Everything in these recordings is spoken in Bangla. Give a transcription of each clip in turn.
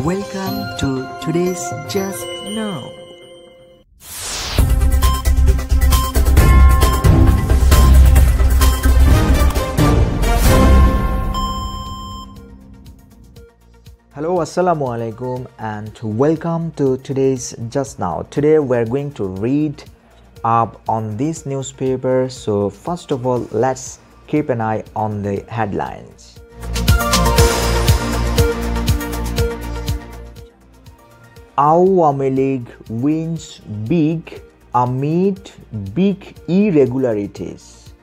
Welcome to today's Just Now. Hello, assalamu alaikum, and welcome to today's Just Now. Today we're going to read up on this newspaper. So first of all, let's keep an eye on the headlines. Awami League wins big amid big irregularities.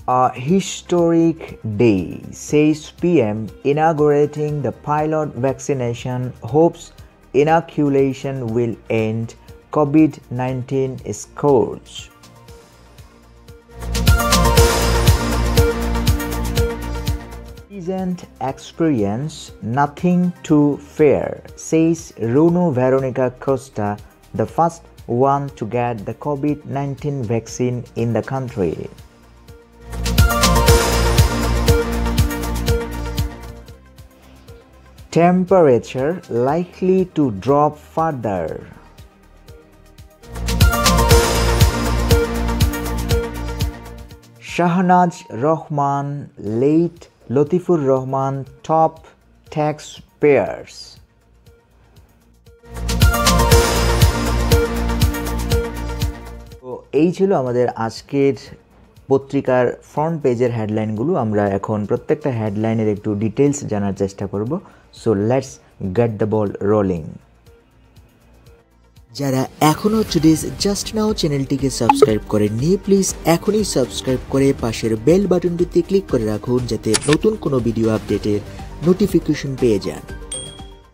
A historic day, says PM, inaugurating the pilot vaccination, hopes inoculation will end COVID-19 scourge. Pleasant experience, nothing to fear, says Bruno Veronica Costa, the first one to get the COVID-19 vaccine in the country. Temperature likely to drop further. Shahnaz Rahman, late Latifur Rahman, top taxpayers. তো এই ছিল আমাদের আজকের পত্রিকার ফ্রন্ট পেজের হেডলাইনগুলো। আমরা এখন প্রত্যেকটা হেডলাইনের একটু ডিটেলস জানার চেষ্টা করব। So let's get the ball rolling. যারা এখনও টুডেজ জাস্ট নাও চ্যানেলটিকে সাবস্ক্রাইব করেননি, প্লিজ এখনই সাবস্ক্রাইব করে পাশের বেল বাটনটিতে ক্লিক করে রাখুন, যাতে নতুন কোনো ভিডিও আপডেটের নোটিফিকেশন পেয়ে যান।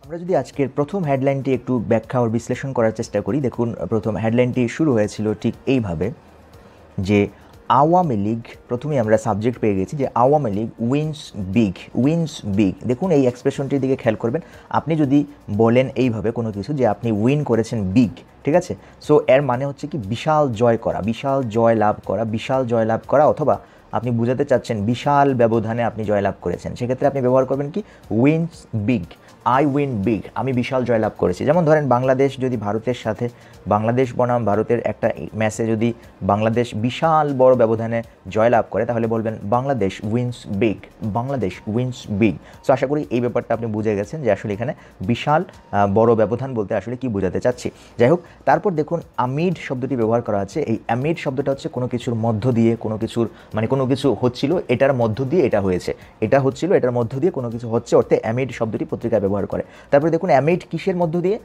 আমরা যদি আজকের প্রথম হেডলাইনটি একটু ব্যাখ্যা ও বিশ্লেষণ করার চেষ্টা করি, দেখুন প্রথম হেডলাইনটি শুরু হয়েছিল ঠিক এইভাবে যে আওয়ামী লীগ, প্রথমেই আমরা সাবজেক্ট পেয়ে গেছি যে আওয়ামী লীগ উইন্স বিগ। দেখুন এই এক্সপ্রেশনটির দিকে খেয়াল করবেন। আপনি যদি বলেন এইভাবে কোনো কিছু যে আপনি উইন করেছেন বিগ, ঠিক আছে, সো এর মানে হচ্ছে কি বিশাল জয় করা, বিশাল জয় লাভ করা, অথবা আপনি বোঝাতে চাচ্ছেন বিশাল ব্যবধানে আপনি জয়লাভ করেছেন। সেক্ষেত্রে আপনি ব্যবহার করবেন কি wins big, I win big, আমি বিশাল জয়লাভ করেছি। যেমন ধরেন বাংলাদেশ যদি ভারতের সাথে, বাংলাদেশ বনাম ভারতের একটা ম্যাচে যদি বাংলাদেশ বিশাল বড় ব্যবধানে জয়লাভ করে, তাহলে বলবেন বাংলাদেশ উইন্স বিগ। সো আশা করি এই ব্যাপারটা আপনি বুঝে গেছেন যে আসলে এখানে বিশাল বড় ব্যবধান বলতে আসলে কি বোঝাতে চাচ্ছি। যাই হোক, তারপর দেখুন অ্যামিড শব্দটি ব্যবহার করা আছে। এই অ্যামিড শব্দটা হচ্ছে কোনো কিছুর মধ্য দিয়ে, কোনো কিছুর মানে কোনো কিছু হচ্ছিল, এটার মধ্য দিয়ে এটা হয়েছে, এটা হচ্ছিল, এটার মধ্য দিয়ে কোনো কিছু হচ্ছে, অর্থে অ্যামিড শব্দটি পত্রিকায় ব্যবহার করে। তারপরে দেখুন অ্যামিড কিসের মধ্য দিয়ে,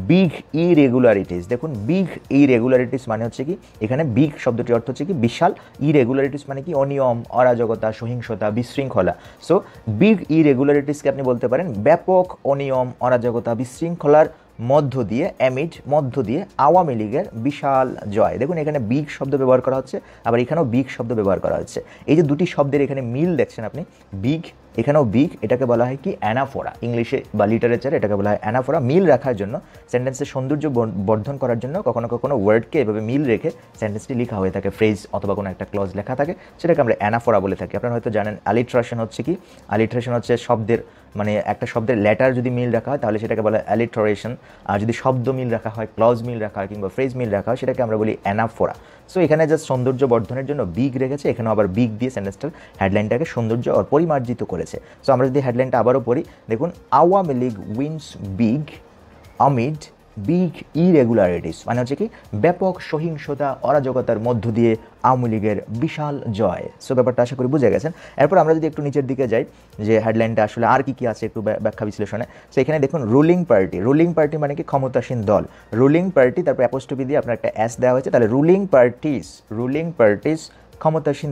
বিগ ইরেগুলারিটিস। দেখুন বিগ ইরেগুলারিটিস মানে হচ্ছে কি, এখানে বিগ শব্দটি অর্থ হচ্ছে কি বিশাল, ইরেগুলারিটিস মানে কি অনিয়ম, অরাজকতা, সহিংসতা, বিশৃঙ্খলা। সো বিগ ইরেগুলারিটিসকে আপনি বলতে পারেন ব্যাপক অনিয়ম, অরাজকতা, বিশৃঙ্খলার মধ্য দিয়ে, অ্যামিড মধ্য দিয়ে আওয়ামী লীগের বিশাল জয়। দেখুন এখানে বিগ শব্দ ব্যবহার করা হচ্ছে, আবার এখানেও বিগ শব্দ ব্যবহার করা হচ্ছে। এই যে দুটি শব্দের এখানে মিল দেখছেন আপনি, বিগ, এখানেও বিগ, এটাকে বলা হয় কি অ্যানাফোরা, ইংলিশে বা লিটারেচারে এটাকে বলা হয় অ্যানাফোরা। মিল রাখার জন্য, সেন্টেন্সের সৌন্দর্য বর্ধন করার জন্য কখনো কখনো ওয়ার্ডকে এভাবে মিল রেখে সেন্টেন্সটি লেখা হয়ে থাকে, ফ্রেজ অথবা কোনো একটা ক্লজ লেখা থাকে, সেটাকে আমরা অ্যানাফোরা বলে থাকি। আপনারা হয়তো জানেন অ্যালিট্রেশন হচ্ছে কি, অ্যালিট্রেশন হচ্ছে শব্দের মানে একটা শব্দের লেটার যদি মিল রাখা হয় তাহলে সেটাকে বলা হয় অ্যালিট্রেশন, আর যদি শব্দ মিল রাখা হয়, ক্লজ মিল রাখা হয় কিংবা ফ্রেজ মিল রাখা হয়, সেটাকে আমরা বলি অ্যানাফোরা। সো এখানে জাস্ট সৌন্দর্য বর্ধনের জন্য বিগ রেখেছে, এখানেও আবার বিগ দিয়ে সেন্টেন্সটার হেডলাইনটাকে সৌন্দর্য আর পরিমার্জিত করেছে। সো আমরা যদি হেডলাইনটা আবারও পড়ি, দেখুন Awami League wins big amid big irregularities, মানে হচ্ছে কি ব্যাপক সহিংসতা, অরাজকতার মধ্য দিয়ে আওয়ামী লীগের বিশাল জয়। সো ব্যাপারটা আশা করি বুঝে গেছেন। এরপর আমরা যদি একটু নিচের দিকে যাই, যে হেডলাইনটা আসলে আর কি আছে একটু ব্যাখ্যা বিশ্লেষণে। সো এখানে দেখুন রুলিং পার্টি মানে কি ক্ষমতাসীন দল, রুলিং পার্টি, তারপর অ্যাপোস্ট্রফি দিয়ে আপনার একটা এস দেওয়া হয়েছে, তাহলে রুলিং পার্টিস ক্ষমতাসীন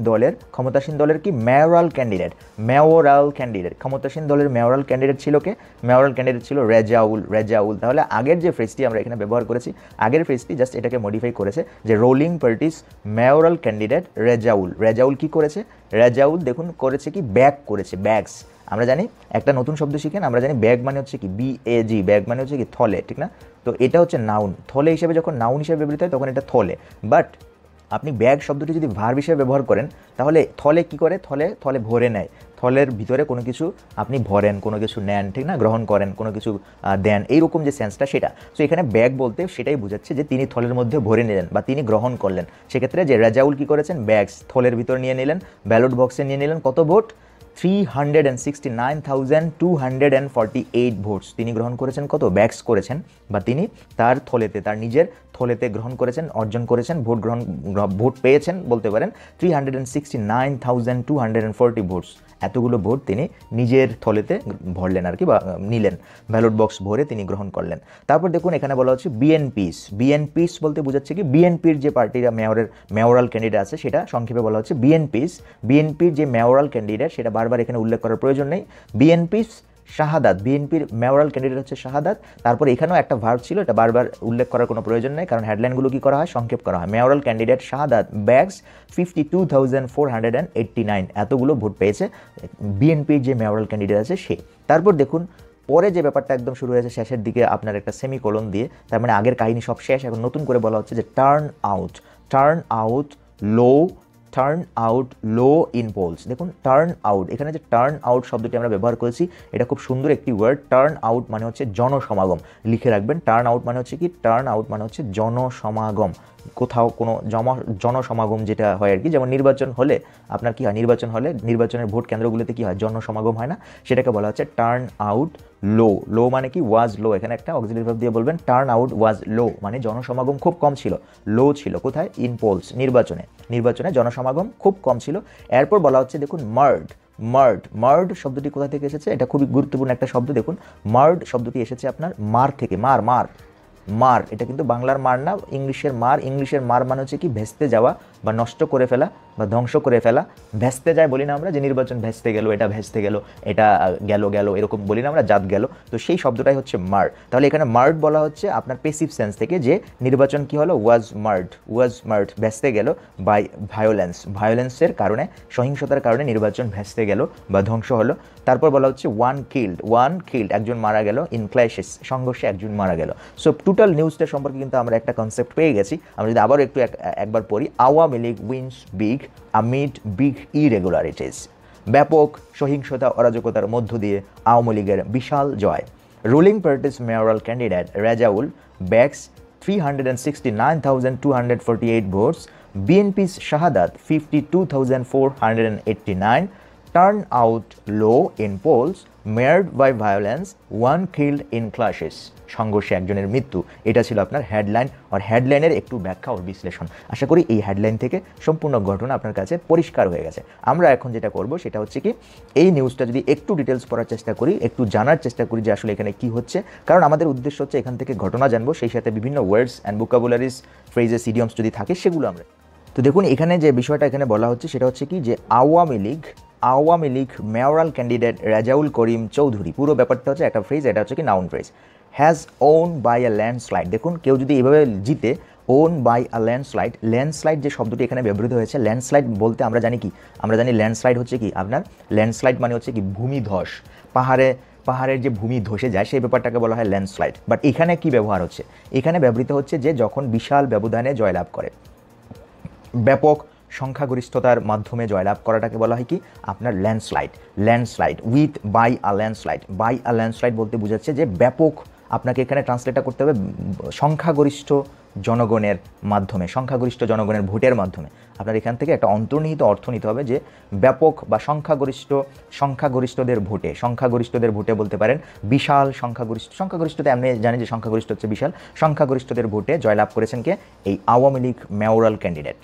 দলের কি মেয়রাল ক্যান্ডিডেট। ক্ষমতাসীন দলের মেয়রাল ক্যান্ডিডেট ছিল কে? মেয়রাল ক্যান্ডিডেট ছিল রেজাউল। তাহলে আগের যে ফ্রেজটি আমরা এখানে ব্যবহার করেছি, আগের ফ্রেজটি জাস্ট এটাকে মডিফাই করেছে যে ruling party's mayoral candidate Rezaul কি করেছে? রেজাউল দেখুন করেছে কি ব্যাগ করেছে, ব্যাগস। আমরা জানি একটা নতুন শব্দ শিখেন, আমরা জানি ব্যাগ মানে হচ্ছে কি BAG, ব্যাগ মানে হচ্ছে কি থলে, ঠিক না? তো এটা হচ্ছে নাউন, থলে হিসেবে যখন নাউন হিসেবে ব্যবহৃত হয় তখন এটা থলে, বাট আপনি ব্যাগ শব্দটি যদি ভার্ব হিসেবে ব্যবহার করেন তাহলে থলে কি করে, থলে থলে ভরে নেয়, থলের ভিতরে কোনো কিছু আপনি ভরেন, কোনো কিছু নেন, ঠিক না, গ্রহণ করেন, কোনো কিছু দেন, এইরকম যে সেন্সটা সেটা। সো এখানে ব্যাগ বলতে সেটাই বোঝাচ্ছে যে তিনি থলের মধ্যে ভরে নিলেন বা তিনি গ্রহণ করলেন। সেক্ষেত্রে যে রেজাউল কী করেছেন, ব্যাগস থলের ভিতরে নিয়ে নিলেন, ব্যালট বক্সে নিয়ে নিলেন কত ভোট, 369,248 ভোটস তিনি গ্রহণ করেছেন, কত ব্যাগস করেছেন বা তিনি তার থলেতে, তার নিজের থলেতে গ্রহণ করেছেন, অর্জন করেছেন, ভোট পেয়েছেন বলতে পারেন 369,240 ভোটস। এতগুলো ভোট তিনি নিজের থলেতে ভরলেন আর কি, বা নিলেন, ব্যালট বক্স ভরে তিনি গ্রহণ করলেন। তারপর দেখুন এখানে বলা হচ্ছে বিএনপিস। বিএনপিস বলতে বোঝাচ্ছে কি, বিএনপির যে পার্টির মেয়রাল ক্যান্ডিডেট আছে সেটা সংক্ষেপে বলা হচ্ছে বিএনপিস। বিএনপির যে মেয়রাল ক্যান্ডিডেট সেটা বারবার এখানে উল্লেখ করার প্রয়োজন নেই। বিএনপিস শাহাদাত, বিএনপির মেয়রাল ক্যান্ডিডেট হচ্ছে শাহাদাত। তারপর এখানেও একটা ভার্ব ছিল, এটা বারবার উল্লেখ করার কোনো প্রয়োজন নেই, কারণ হেডলাইনগুলো কী করা হয়, সংক্ষেপ করা হয়। মেয়রাল ক্যান্ডিডেট শাহাদাত ব্যাগস 52,489, এতগুলো ভোট পেয়েছে বিএনপির যে মেয়রাল ক্যান্ডিডেট আছে সে। তারপর দেখুন পরে যে ব্যাপারটা একদম শুরু হয়েছে শেষের দিকে আপনার একটা সেমিকোলন দিয়ে, তার মানে আগের কাহিনী সব শেষ, এখন নতুন করে বলা হচ্ছে যে turn out low, turn out low in polls. দেখুন টার্ন আউট, এখানে যে টার্ন আউট শব্দটি আমরা ব্যবহার করেছি এটা খুব সুন্দর একটি ওয়ার্ড। টার্ন আউট মানে হচ্ছে জনসমাগম, লিখে রাখবেন। টার্ন আউট মানে হচ্ছে কি, টার্ন আউট মানে হচ্ছে জনসমাগম, কোথাও কোনো জনসমাগম যেটা হয় আর কি, যেমন নির্বাচন হলে আপনার কি হয়, নির্বাচন হলে নির্বাচনের ভোট কেন্দ্রগুলোতে কি হয়, জনসমাগম হয় না, সেটাকে বলা হচ্ছে টার্ন আউট লো। লো মানে কি, ওয়াজ লো, এখানে একটা অক্সিলারি ভার্ব দিয়ে বলবেন টার্ন আউট ওয়াজ লো, মানে জনসমাগম খুব কম ছিল, লো ছিল কোথায়, ইন পোলস, নির্বাচনে জনসমাগম খুব কম ছিল। এরপর বলা হচ্ছে দেখুন মার্ড শব্দটি কোথা থেকে এসেছে, এটা খুবই গুরুত্বপূর্ণ একটা শব্দ। দেখুন মার্ড শব্দটি এসেছে আপনার মার থেকে, মার, এটা কিন্তু বাংলার মার না, ইংলিশের মার মানে হচ্ছে কি ভেস্তে যাওয়া বা নষ্ট করে ফেলা বা ধ্বংস করে ফেলা। ভেস্তে যায় বলি না আমরা, যে নির্বাচন ভেস্তে গেল, এটা ভেস্তে গেল, এটা গেল এরকম বলি না আমরা, জাত গেল, তো সেই শব্দটাই হচ্ছে মার। তাহলে এখানে মার্ড বলা হচ্ছে আপনার পেসিভ সেন্স থেকে, যে নির্বাচন কি হলো, ওয়াজ মার্ড ভেস্তে গেল বাই ভায়োলেন্সের কারণে, সহিংসতার কারণে নির্বাচন ভেস্তে গেল বা ধ্বংস হলো। তারপর বলা হচ্ছে ওয়ান কিল্ড একজন মারা গেল, ইন ক্ল্যাশেস সংঘর্ষে একজন মারা গেল। সো টোটাল নিউজটা সম্পর্কে কিন্তু আমরা একটা কনসেপ্ট পেয়ে গেছি। আমরা যদি আবারও একবার পড়ি, Awami League wins big amid big irregularities, ব্যাপক সহিংসতা অরাজকতার মধ্য দিয়ে আওয়ামী লীগের বিশাল জয়। Ruling party's mayoral candidate Rezaul bags 369,248 votes, BNP's Shahadat 52,489, turn out low in polls, marred by violence, one killed in clashes, সংঘর্ষে একজনের মৃত্যু। এটা ছিল আপনার হেডলাইন, আর হেডলাইনের একটু ব্যাখ্যা ও বিশ্লেষণ। আশা করি এই হেডলাইন থেকে সম্পূর্ণ ঘটনা আপনার কাছে পরিষ্কার হয়ে গেছে। আমরা এখন যেটা করব সেটা হচ্ছে কি, এই নিউজটা যদি একটু ডিটেলস পড়ার চেষ্টা করি, একটু জানার চেষ্টা করি যে আসলে এখানে কি হচ্ছে, কারণ আমাদের উদ্দেশ্য হচ্ছে এখান থেকে ঘটনা জানবো, সেই সাথে বিভিন্ন words and vocabularies, phrases, idioms যদি থাকে সেগুলো আমরা। তো দেখুন এখানে যে বিষয়টা এখানে বলা হচ্ছে সেটা হচ্ছে কি, যে আওয়ামী লীগ মেয়রাল ক্যান্ডিডেট রেজাউল করিম চৌধুরী, পুরো ব্যাপারটা হচ্ছে একটা ফ্রেজ, এটা হচ্ছে কি noun phrase, has won by a landslide. দেখুন কেউ যদি এভাবে জিতে, ওন বাই আ ল্যান্ডস্লাইড যে শব্দটি এখানে ব্যবহৃত হয়েছে, ল্যান্ডস্লাইড বলতে আমরা জানি কি, আমরা জানি ল্যান্ডস্লাইড হচ্ছে কি আপনার, ল্যান্ডস্লাইড মানে হচ্ছে কি ভূমিধস, পাহাড়ের যে ভূমি ধসে যায় সেই ব্যাপারটাকে বলা হয় ল্যান্ডস্লাইড। বাট এখানে কি ব্যবহার হচ্ছে, এখানে ব্যবহৃত হচ্ছে যে যখন বিশাল ব্যবধানে জয়লাভ করে, ব্যাপক সংখ্যাগরিষ্ঠতার মাধ্যমে জয়লাভ করাটাকে বলা হয় কি আপনার landslide with by a landslide বলতে বোঝাচ্ছে যে ব্যাপক, আপনাকে এখানে ট্রান্সলেটটা করতে হবে সংখ্যাগরিষ্ঠ জনগণের মাধ্যমে, সংখ্যাগরিষ্ঠ জনগণের ভোটের মাধ্যমে। আপনার এখান থেকে একটা অন্তর্নিহিত অর্থ নিতে হবে যে ব্যাপক বা সংখ্যাগরিষ্ঠদের ভোটে বলতে পারেন, বিশাল সংখ্যাগরিষ্ঠতে আমি জানি যে সংখ্যাগরিষ্ঠ হচ্ছে বিশাল, সংখ্যাগরিষ্ঠদের ভোটে জয়লাভ করেছেন কে, এই আওয়ামী লীগ মেয়রাল ক্যান্ডিডেট।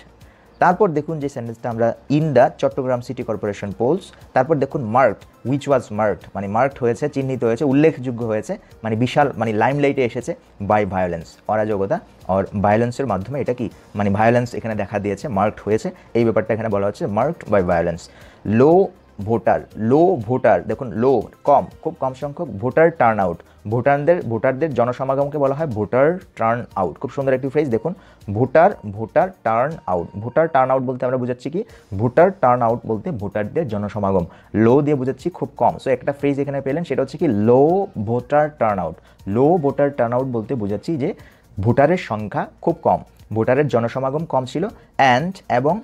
তারপর দেখুন যে সেন্টেন্সটা আমরা, in the Chittagong city corporation polls, তারপর দেখুন মার্কড, উইচ ওয়াজ মার্কড মানে মার্কড হয়েছে, চিহ্নিত হয়েছে, উল্লেখযোগ্য হয়েছে, মানে বিশাল, মানে লাইমলাইটে এসেছে, বাই ভায়োলেন্স অরাজকতা, আর ভায়োলেন্সের মাধ্যমে এটা কি মানে ভায়োলেন্স এখানে দেখা দিয়েছে, মার্কড হয়েছে, এই ব্যাপারটা এখানে বলা হচ্ছে marked by violence. Low voter, দেখুন লো কম, খুব কম সংখ্যক, ভোটারদের জনসমাগমকে বলা হয় ভোটার টার্ন আউট। খুব সুন্দর একটি ফ্রেজ, দেখুন ভোটার টার্ন আউট বলতে আমরা বুঝাচ্ছি কি, ভোটার টার্ন আউট বলতে ভোটারদের জনসমাগম, লো দিয়ে বুঝাচ্ছি খুব কম। সো একটা ফ্রেজ এখানে পেলেন, সেটা হচ্ছে কি লো ভোটার টার্ন আউট বলতে বোঝাচ্ছি যে ভোটারের সংখ্যা খুব কম, ভোটারের জনসমাগম কম ছিল, অ্যান্ড এবং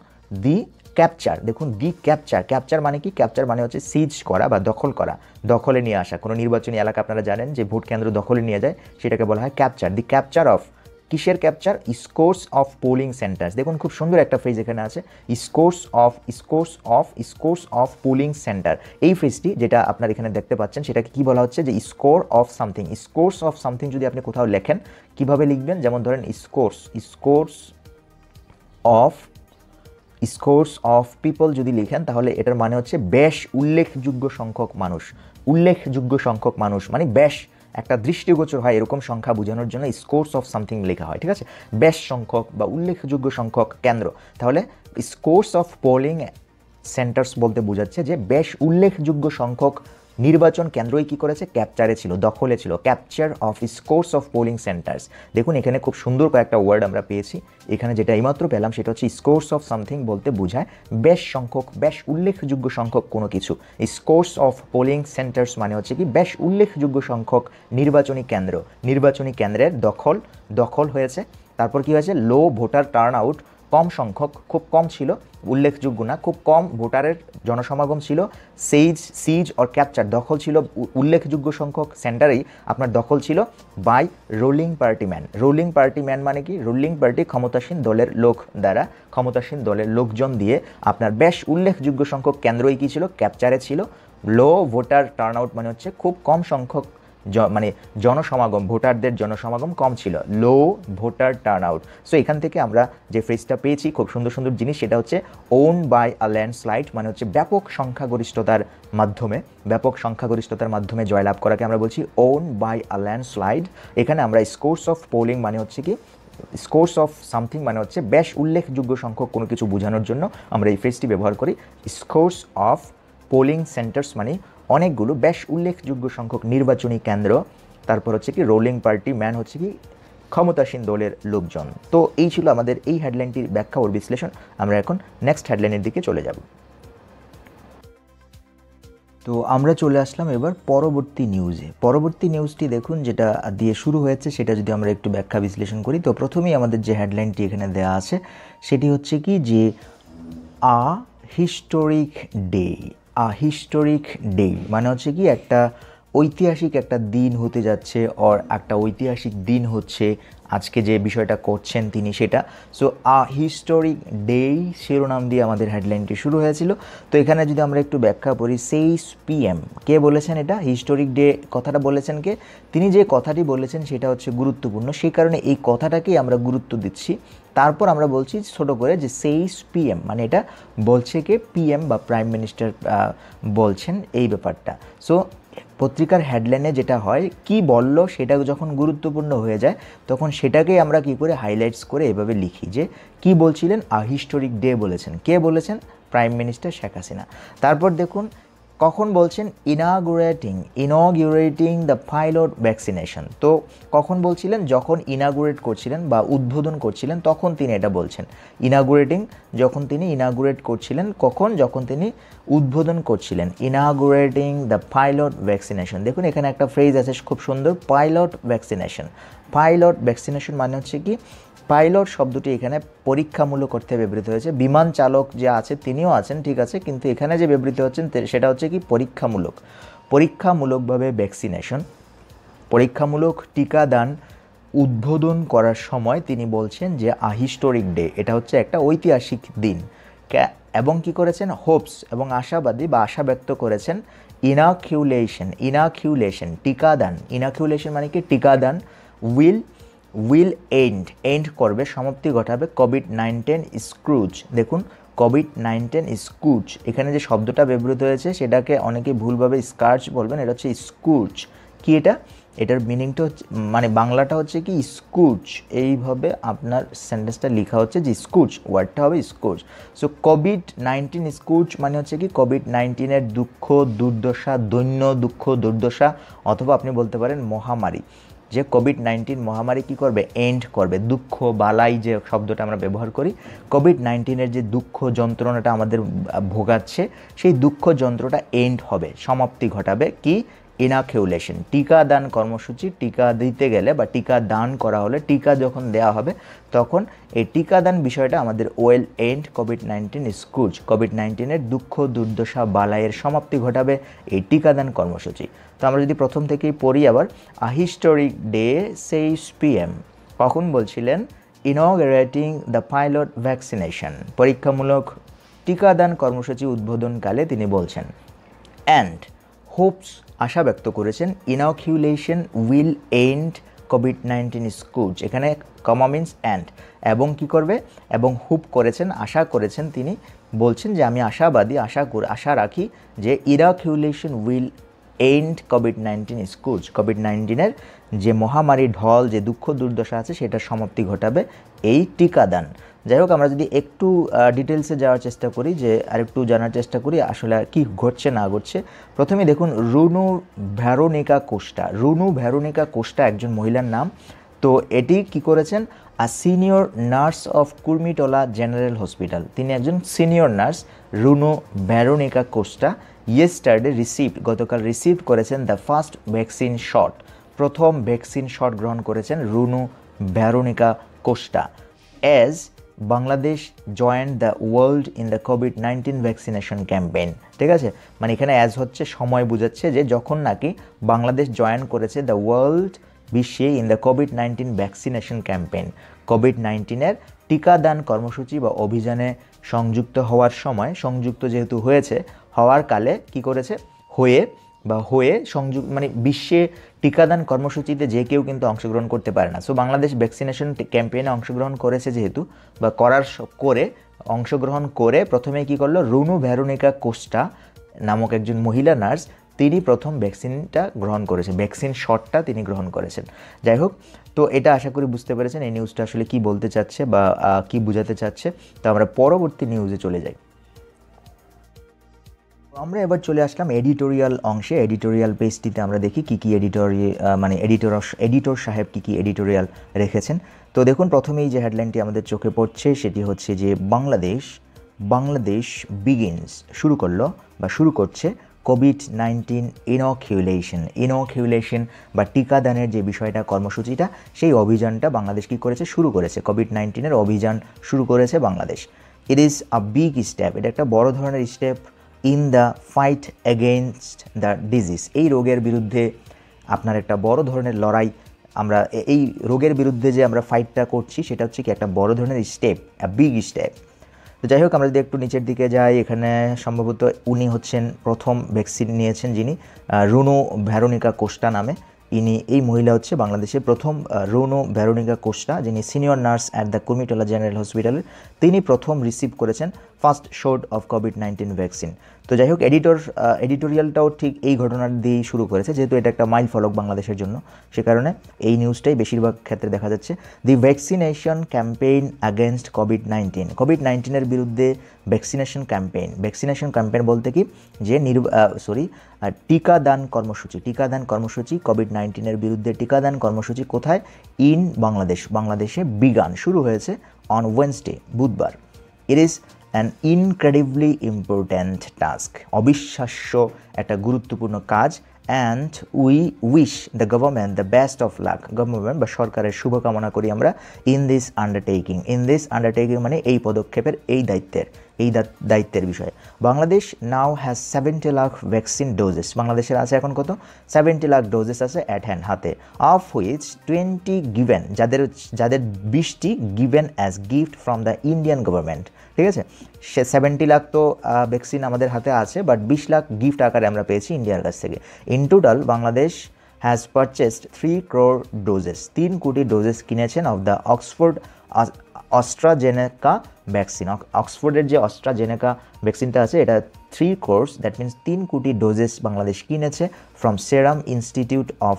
দি ক্যাপচার, দেখুন দি ক্যাপচার, ক্যাপচার মানে কি? ক্যাপচার মানে হচ্ছে সিজ করা বা দখল করা, দখলে নিয়ে আসা। কোনো নির্বাচনী এলাকা আপনারা জানেন যে ভোট কেন্দ্র দখলে নিয়ে যায়, সেটাকে বলা হয় ক্যাপচার। দি ক্যাপচার অফ, কিসের capture? Scores of polling centres. দেখুন খুব সুন্দর একটা ফ্রেজ এখানে আছে, স্কোরস অফ পোলিং সেন্টার। এই ফ্রেজটি যেটা আপনার এখানে দেখতে পাচ্ছেন সেটাকে কি বলা হচ্ছে? যে score of something. Scores of something যদি আপনি কোথাও লেখেন কিভাবে লিখবেন? যেমন ধরেন স্কোরস অফ পিপল যদি লিখেন তাহলে এটার মানে হচ্ছে বেশ উল্লেখযোগ্য সংখ্যক মানুষ। উল্লেখযোগ্য সংখ্যক মানুষ মানে বেশ একটা দৃষ্টিগোচর হয় এরকম সংখ্যা বোঝানোর জন্য স্কোরস অফ সামথিং লেখা হয়, ঠিক আছে? বেশ সংখ্যক বা উল্লেখযোগ্য সংখ্যক কেন্দ্র। তাহলে স্কোরস অফ পোলিং সেন্টার্স বলতে বোঝাচ্ছে যে বেশ উল্লেখযোগ্য সংখ্যক নির্বাচন কেন্দ্রই কী করেছে? ক্যাপচারে ছিল, দখলে ছিল। Capture of scores of polling centres. দেখুন এখানে খুব সুন্দর কয়েকটা ওয়ার্ড আমরা পেয়েছি। এখানে যেটা এইমাত্র পেলাম সেটা হচ্ছে স্কোরস অফ সামথিং বলতে বোঝায় বেশ সংখ্যক, বেশ উল্লেখযোগ্য সংখ্যক কোনো কিছু। স্কোরস অফ পোলিং সেন্টার্স মানে হচ্ছে কি বেশ উল্লেখযোগ্য সংখ্যক নির্বাচনী কেন্দ্র, নির্বাচনী কেন্দ্রের দখল হয়েছে। তারপর কি হয়েছে? লো ভোটার টার্ন আউট, কম সংখ্যক, খুব কম ছিল, উল্লেখযোগ্য না, খুব কম ভোটারের জনসমাগম ছিল। সিজ অর ক্যাপচার, দখল ছিল উল্লেখযোগ্য সংখ্যক সেন্টারেই আপনার দখল ছিল by ruling party man. Ruling party man মানে কি? রুলিং পার্টি ক্ষমতাসীন দলের লোক দ্বারা, ক্ষমতাসীন দলের লোকজন দিয়ে আপনার বেশ উল্লেখযোগ্য সংখ্যক কেন্দ্রই কী ছিল? ক্যাপচারে ছিল। লো ভোটার টার্ন আউট মানে হচ্ছে খুব কম সংখ্যক মানে জনসমাগম, ভোটারদের জনসমাগম কম ছিল, লো ভোটার টার্ন আউট। সো এখান থেকে আমরা যে ফ্রেজটা পেয়েছি খুব সুন্দর সুন্দর জিনিস, সেটা হচ্ছে ওন বাই আ ল্যান্ডস্লাইড মানে হচ্ছে ব্যাপক সংখ্যাগরিষ্ঠতার মাধ্যমে জয়লাভ করাকে আমরা বলছি ওন বাই আ ল্যান্ডস্লাইড। এখানে আমরা স্কোরস অফ পোলিং মানে হচ্ছে কি স্কোরস অফ সামথিং মানে হচ্ছে বেশ উল্লেখযোগ্য সংখ্যক কোনো কিছু বোঝানোর জন্য আমরা এই ফ্রেজটি ব্যবহার করি। স্কোরস অফ পোলিং সেন্টার্স মানে অনেকগুলো বেশ উল্লেখযোগ্য সংখ্যক নির্বাচনী কেন্দ্র। তারপর হচ্ছে কি রোলিং পার্টি ম্যান হচ্ছে কি ক্ষমতাসীন দলের লোকজন। তো এই ছিল আমাদের এই হেডলাইনটির ব্যাখ্যা ও বিশ্লেষণ। আমরা এখন নেক্সট হেডলাইনের দিকে চলে যাব। তো আমরা চলে আসলাম এবার পরবর্তী নিউজে। পরবর্তী নিউজটি দেখুন যেটা দিয়ে শুরু হয়েছে সেটা যদি আমরা একটু ব্যাখ্যা বিশ্লেষণ করি। তো প্রথমেই আমাদের যে হেডলাইনটি এখানে দেওয়া আছে সেটি হচ্ছে কি যে আ হিস্টোরিক ডে মানে হচ্ছে কি একটা ঐতিহাসিক একটা দিন হতে যাচ্ছে, আর একটা ঐতিহাসিক দিন হচ্ছে আজকে যে বিষয়টা করছেন তিনি সেটা। সো আ হিস্টোরিক ডে শিরোনাম দিয়ে আমাদের হেডলাইনটি শুরু হয়েছিল। তো এখানে যদি আমরা একটু ব্যাখ্যা করি, 6 PM কে বলেছেন এটা হিস্টোরিক ডে কথাটা বলেছেন কে? তিনি যে কথাটি বলেছেন সেটা হচ্ছে গুরুত্বপূর্ণ, সেই কারণে এই কথাটাকেই আমরা গুরুত্ব দিচ্ছি। তারপর আমরা বলছি ছোট করে যে 6 PM মানে এটা বলছে কে? PM বা প্রাইম মিনিস্টার বলছেন এই ব্যাপারটা। সো পত্রিকার হেডলাইনে যেটা হয় কি বলল সেটা যখন গুরুত্বপূর্ণ হয়ে যায় তখন সেটাকেই আমরা কি করে হাইলাইটস করে এভাবে লিখি যে কি বলছিলেন? আ হিস্টোরিক ডে বলেছেন। কে বলেছেন? Prime minister Sheikh Hasina. তারপর দেখুন কখন বলছেন? ইনঅগুরেটিং দ্য পাইলট ভ্যাকসিনেশন। তো কখন বলছিলেন? যখন ইনাগুরেট করছিলেন বা উদ্বোধন করছিলেন তখন তিনি এটা বলছেন। যখন তিনি ইনাগুরেট করছিলেন, কখন? যখন তিনি উদ্বোধন করছিলেন। ইনাগুরেটিং দ্য পাইলট ভ্যাকসিনেশন। দেখুন এখানে একটা ফ্রেজ আছে খুব সুন্দর, পাইলট ভ্যাকসিনেশন মানে হচ্ছে কি পাইলট শব্দটি এখানে পরীক্ষামূলক অর্থে ব্যবহৃত হয়েছে। বিমান চালক যে আছে তিনিও আছেন, ঠিক আছে, কিন্তু এখানে যে ব্যবহৃত হচ্ছেন সেটা হচ্ছে কি পরীক্ষামূলকভাবে ভ্যাকসিনেশন, পরীক্ষামূলক টিকাদান উদ্বোধন করার সময় তিনি বলছেন যে আ হিস্টোরিক ডে, এটা হচ্ছে একটা ঐতিহাসিক দিন। এবং কি করেছেন? হোপস এবং আশাবাদী বা আশা ব্যক্ত করেছেন। ইনাকিউলেশন টিকাদান, ইনাকিউলেশন মানে কি টিকাদান, উইল এন্ড করবে, সমাপ্তি ঘটাবে কোভিড-19 স্ক্রুজ। দেখুন কোভিড-19 স্ক্রুজ, এখানে যে শব্দটা ব্যবহৃত হয়েছে সেটাকে অনেকে ভুলভাবে স্কার্চ বলবেন, এটা হচ্ছে স্ক্রুজ। কি এটার মিনিংটা হচ্ছে মানে বাংলাটা হচ্ছে কি স্ক্রুজ, এইভাবে আপনার সেন্টেন্সটা লেখা হচ্ছে যে স্ক্রুজ, ওয়ার্ডটা হবে স্ক্রুজ। সো কোভিড-19 স্ক্রুজ মানে হচ্ছে কি কোভিড-19 দুঃখ দুর্দশা, দৈন্য দুঃখ দুর্দশা, অথবা আপনি বলতে পারেন মহামারী, যে কোভিড-19 মহামারী কী করবে? এন্ড করবে। দুঃখ বালাই যে শব্দটা আমরা ব্যবহার করি, কোভিড-19 যে দুঃখ যন্ত্রণাটা আমাদের ভোগাচ্ছে সেই দুঃখ যন্ত্রটা এন্ড হবে, সমাপ্তি ঘটাবে। কি? ইনাকিউলেশন, টিকাদান কর্মসূচি। টিকা দিতে গেলে বা টিকা দান করা হলে, টিকা যখন দেওয়া হবে তখন এই টিকাদান বিষয়টা আমাদের ওয়েল এন্ড কোভিড-19 স্কুজ, কোভিড-19-এর দুঃখ দুর্দশা বালাইয়ের সমাপ্তি ঘটাবে এই টিকাদান কর্মসূচি। তো আমরা যদি প্রথম থেকেই পড়ি আবার, হিস্টোরিক ডে 6 PM, কখন বলছিলেন? ইনঅগারেটিং দ্য পাইলট ভ্যাকসিনেশন, পরীক্ষামূলক টিকাদান কর্মসূচি উদ্বোধনকালে তিনি বলছেন। অ্যান্ড হোপস, আশা ব্যক্ত করেছেন, ইনকিউলেশন উইল এন্ড কোভিড-19 স্কুজ, এখানে কমা মিন্স অ্যান্ড, এবং কি করবে, এবং হোপ করেছেন, আশা করেছেন, তিনি বলছেন যে আমি আশাবাদী, আশা রাখি যে ইনকিউলেশন উইল এন্ড কোভিড-19 স্কুজ, কোভিড-19-এর যে মহামারী ঢল, যে দুঃখ দুর্দশা আছে সেটার সমাপ্তি ঘটাবে এই টিকাদান। যাই হোক, আমরা যদি একটু ডিটেলসে যাওয়ার চেষ্টা করি, যে আরেকটু জানার চেষ্টা করি আসলে কি ঘটছে না ঘটছে। প্রথমে দেখুন, Runu Veronica Costa. Runu Veronica Costa একজন মহিলার নাম। তো এটি কি করেছেন? Senior nurse of Kurmitola general hospital, তিনি একজন senior nurse Runu Veronica Costa yesterday received, গতকাল রিসিভ করেছেন দ্য ফার্স্ট ভ্যাকসিন শট, প্রথম ভ্যাকসিন শট গ্রহণ করেছেন Runu Veronica Costa. As Bangladesh joined the world in the কোভিড-19 ভ্যাকসিনেশন ক্যাম্পেইন, ঠিক আছে, মানে এখানে অ্যাজ হচ্ছে সময় বোঝাচ্ছে, যে যখন নাকি বাংলাদেশ জয়েন করেছে দ্য ওয়ার্ল্ড, বিশ্বে, ইন দ্য কোভিড-19 ভ্যাকসিনেশন ক্যাম্পেইন, কোভিড-19-এর টিকাদান কর্মসূচি বা অভিযানে সংযুক্ত হওয়ার সময়, সংযুক্ত যেহেতু হয়েছে, হওয়ার কালে কি করেছে? হয়ে সংযুক্ত, মানে বিশ্বে টিকাদান কর্মসূচিতে যে কেউ কিন্তু অংশগ্রহণ করতে পারে না। সো বাংলাদেশ ভ্যাকসিনেশন ক্যাম্পেইনে অংশগ্রহণ করেছে যেহেতু, বা অংশগ্রহণ করে প্রথমে কি করলো? রুনু ভেরোনিকা কোস্টা নামক একজন মহিলা নার্স, তিনি প্রথম ভ্যাকসিনটা গ্রহণ করেছেন, ভ্যাকসিন শটটা তিনি গ্রহণ করেছেন। যাই হোক, তো এটা আশা করি বুঝতে পেরেছেন এই নিউজটা আসলে কি বলতে চাচ্ছে বা কি বোঝাতে চাচ্ছে। তো আমরা পরবর্তী নিউজে চলে যাই। আমরা এবার চলে আসলাম এডিটোরিয়াল অংশে। এডিটোরিয়াল পেজটিতে আমরা দেখি কী কী এডিটর সাহেব কী কী এডিটোরিয়াল রেখেছেন। তো দেখুন, প্রথমেই যে হেডলাইনটি আমাদের চোখে পড়ছে সেটি হচ্ছে যে বাংলাদেশ বিগিনস, শুরু করছে কোভিড-19 ইনকিউলেশন বা টিকাদানের যে বিষয়টা, কর্মসূচিটা, সেই অভিযানটা বাংলাদেশ কী করেছে? শুরু করেছে। কোভিড-19-এর অভিযান শুরু করেছে Bangladesh. It is a big step, এটা একটা বড় ধরনের step in the fight against the disease, এই রোগের বিরুদ্ধে আপনার একটা বড় ধরনের লড়াই, আমরা এই রোগের বিরুদ্ধে যে আমরা ফাইটটা করছি সেটা হচ্ছে কি একটা বড় ধরনের স্টেপ, বিগ স্টেপ। তো যাই হোক, আমরা যদি একটু নিচের দিকে যাই, এখানে সম্ভবত উনি হচ্ছেন প্রথম ভ্যাকসিন নিয়েছেন যিনি, রুনু ভেরোনিকা কোস্টা নামে, এই মহিলা হচ্ছে বাংলাদেশের প্রথম, রুনু ভেরোনিকা কোস্টা, যিনি senior nurse at the Kurmitola general হসপিটালের, তিনি প্রথম রিসিভ করেছেন first shot of COVID-19 vaccine. তো যাই হোক, এডিটোরিয়ালটাও ঠিক এই ঘটনার দিয়েই শুরু করেছে, যেহেতু এটা একটা মাইল ফলক বাংলাদেশের জন্য, সে কারণে এই নিউজটাই বেশিরভাগ ক্ষেত্রে দেখা যাচ্ছে। দি ভ্যাকসিনেশন ক্যাম্পেইন অ্যাগেনস্ট কোভিড-19 বিরুদ্ধে ভ্যাকসিনেশন ক্যাম্পেইন বলতে কি, যে টিকাদান কর্মসূচি কোভিড-19 বিরুদ্ধে টিকাদান কর্মসূচি কোথায়? ইন বাংলাদেশে বিগান, শুরু হয়েছে অন ওয়েডনেসডে, বুধবার। It is an incredibly important task, অবিশ্বাস্য একটা গুরুত্বপূর্ণ কাজ। And we wish the government the best of luck, government বা সরকারের শুভকামনা করি আমরা ইন দিস আন্ডারটেকিং মানে এই পদক্ষেপের, এই দায়িত্বের বিষয়ে। Bangladesh now has 70 lakh vaccine doses, বাংলাদেশের আছে এখন কত? 70 লাখ ডোজেস আছে অ্যাট হ্যান্ড, হাতে। অফ হুইচ 20 গিভেন, যাদের 20টি given as gift from the Indian government, ঠিক আছে। 70 লাখ তো ভ্যাকসিন আমাদের হাতে আছে, বাট 20 লাখ গিফট আকারে আমরা পেয়েছি ইন্ডিয়ার কাছ থেকে। In total Bangladesh has purchased 3 crore doses, 3 কোটি ডোজেস কিনেছেন অফ দ্য অস্ট্রাজেনেকা ভ্যাকসিন। অক্সফোর্ডের যে অস্ট্রাজেনেকা ভ্যাকসিনটা আছে, এটা 3 crore, দ্যাট মিনস 3 কোটি ডোজেস বাংলাদেশ কিনেছে ফ্রম সেরাম ইনস্টিটিউট অফ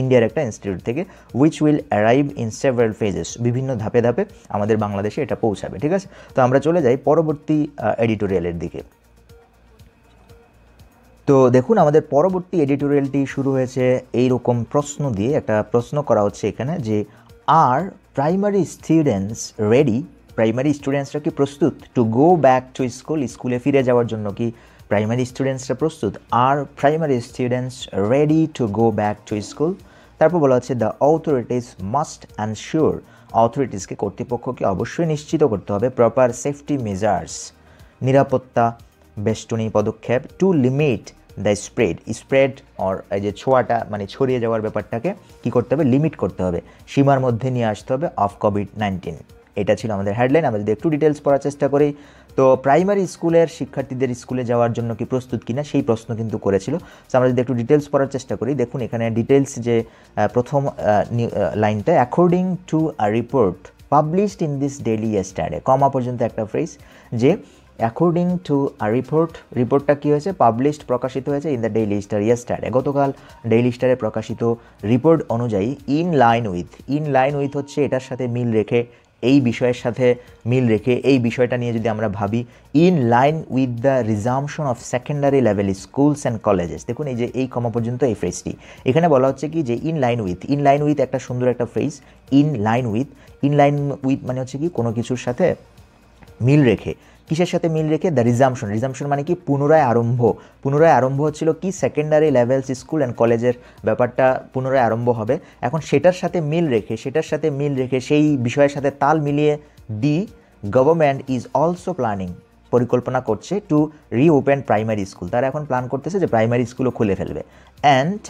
ইন্ডিয়ার একটা ইনস্টিটিউট থেকে, which will arrive in several phases, বিভিন্ন ধাপে আমাদের বাংলাদেশে এটা পৌঁছাবে, ঠিক আছে। তো আমরা চলে যাই পরবর্তী এডিটোরিয়ালের দিকে। তো দেখুন, আমাদের পরবর্তী এডিটোরিয়ালটি শুরু হয়েছে এইরকম প্রশ্ন দিয়ে, একটা প্রশ্ন করা হচ্ছে এখানে যে, আর প্রাইমারি স্টুডেন্টসরা কি প্রস্তুত টু গো ব্যাক টু স্কুলে ফিরে যাওয়ার জন্য কি প্রাইমারি স্টুডেন্টসরা প্রস্তুত? আর primary students ready to go back to school? তারপর বলা হচ্ছে দ্য অথরিটিস মাস্ট অ্যানশিওর, অথরিটিসকে কর্তৃপক্ষকে অবশ্যই নিশ্চিত করতে হবে প্রপার সেফটি মেজার্স, নিরাপত্তা বেষ্টনী পদক্ষেপ, to limit the spread or এই যে ছোঁয়াটা মানে ছড়িয়ে যাওয়ার ব্যাপারটাকে কী করতে হবে, লিমিট করতে হবে, সীমার মধ্যে নিয়ে আসতে হবে অফ কোভিড-19। এটা ছিল আমাদের হেডলাইন। আমরা যদি একটু ডিটেলস পড়ার চেষ্টা করি, তো প্রাইমারি স্কুলের শিক্ষার্থীদের স্কুলে যাওয়ার জন্য কি প্রস্তুত কিনা সেই প্রশ্ন কিন্তু করেছিল। তো আমরা যদি একটু ডিটেলস পড়ার চেষ্টা করি, দেখুন এখানে ডিটেলস যে প্রথম লাইনটা, according to a report published in this daily yesterday, comma পর্যন্ত একটা ফ্রেজ, যে অ্যাকর্ডিং টু আ রিপোর্টটা কী হয়েছে, পাবলিশড প্রকাশিত হয়েছে in the daily star yesterday, গতকাল ডেইলি স্টারে প্রকাশিত রিপোর্ট অনুযায়ী, ইন লাইন উইথ হচ্ছে এটার সাথে মিল রেখে, এই বিষয়ের সাথে মিল রেখে, এই বিষয়টা নিয়ে যদি আমরা ভাবি, in line with the resumption of secondary level schools and colleges. দেখুন এই যে এই কমা পর্যন্ত এই ফ্রেজটি, এখানে বলা হচ্ছে কি যে ইন লাইন উইথ একটা সুন্দর একটা ফ্রেজ, ইন লাইন উইথ মানে হচ্ছে কি কোনো কিছুর সাথে মিল রেখে, কিসের সাথে মিল রেখে, দ্য রিজামশন মানে কি পুনরায় আরম্ভ হচ্ছিল কি সেকেন্ডারি লেভেলস স্কুল অ্যান্ড কলেজের ব্যাপারটা পুনরায় আরম্ভ হবে। এখন সেটার সাথে মিল রেখে সেই বিষয়ের সাথে তাল মিলিয়ে the government is also planning, পরিকল্পনা করছে টু রিওপেন প্রাইমারি স্কুল, তারা এখন প্ল্যান করতেছে যে প্রাইমারি স্কুলও খুলে ফেলবে, অ্যান্ড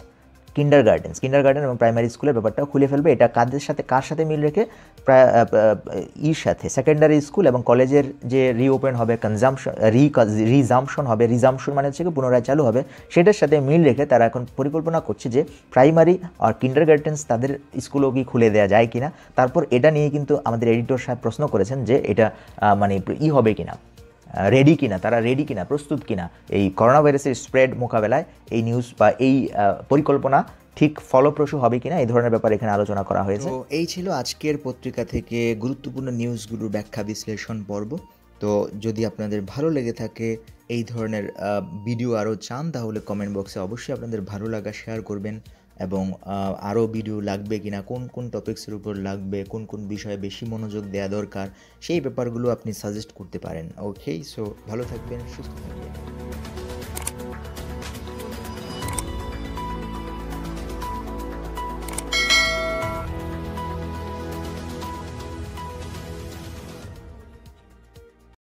কিন্ডারগার্টেন এবং প্রাইমারি স্কুলের ব্যাপারটাও খুলে ফেলবে। এটা কার সাথে মিল রেখে, সাথে সেকেন্ডারি স্কুল এবং কলেজের যে রিওপেন হবে, রিজামশন মানে হচ্ছে কি পুনরায় চালু হবে, সেটার সাথে মিল রেখে তারা এখন পরিকল্পনা করছে যে প্রাইমারি আর কিন্ডারগার্টেন্স তাদের স্কুলও কি খুলে দেওয়া যায় কিনা। তারপর এটা নিয়ে কিন্তু আমাদের এডিটর সাহেব প্রশ্ন করেছেন যে এটা মানে হবে কিনা, তারা রেডি কিনা, প্রস্তুত কিনা এই করোনা ভাইরাসের স্প্রেড মোকাবেলায়, এই নিউজ বা এই পরিকল্পনা ঠিক ফলপ্রসূ হবে কিনা, এই ধরনের ব্যাপারে এখানে আলোচনা করা হয়েছে। তো এই ছিল আজকের পত্রিকা থেকে গুরুত্বপূর্ণ নিউজগুলোর ব্যাখ্যা বিশ্লেষণ পর্ব। তো যদি আপনাদের ভালো লেগে থাকে, এই ধরনের ভিডিও আরও চান, তাহলে কমেন্ট বক্সে অবশ্যই আপনাদের ভালো লাগা শেয়ার করবেন, এবং আরও ভিডিও লাগবে কিনা, কোন টপিক্সের উপর লাগবে, কোন বিষয়ে বেশি মনোযোগ দেওয়া দরকার, সেই ব্যাপারগুলো আপনি সাজেস্ট করতে পারেন। ওকে, সো ভালো থাকবেন, সুস্থ থাকবেন।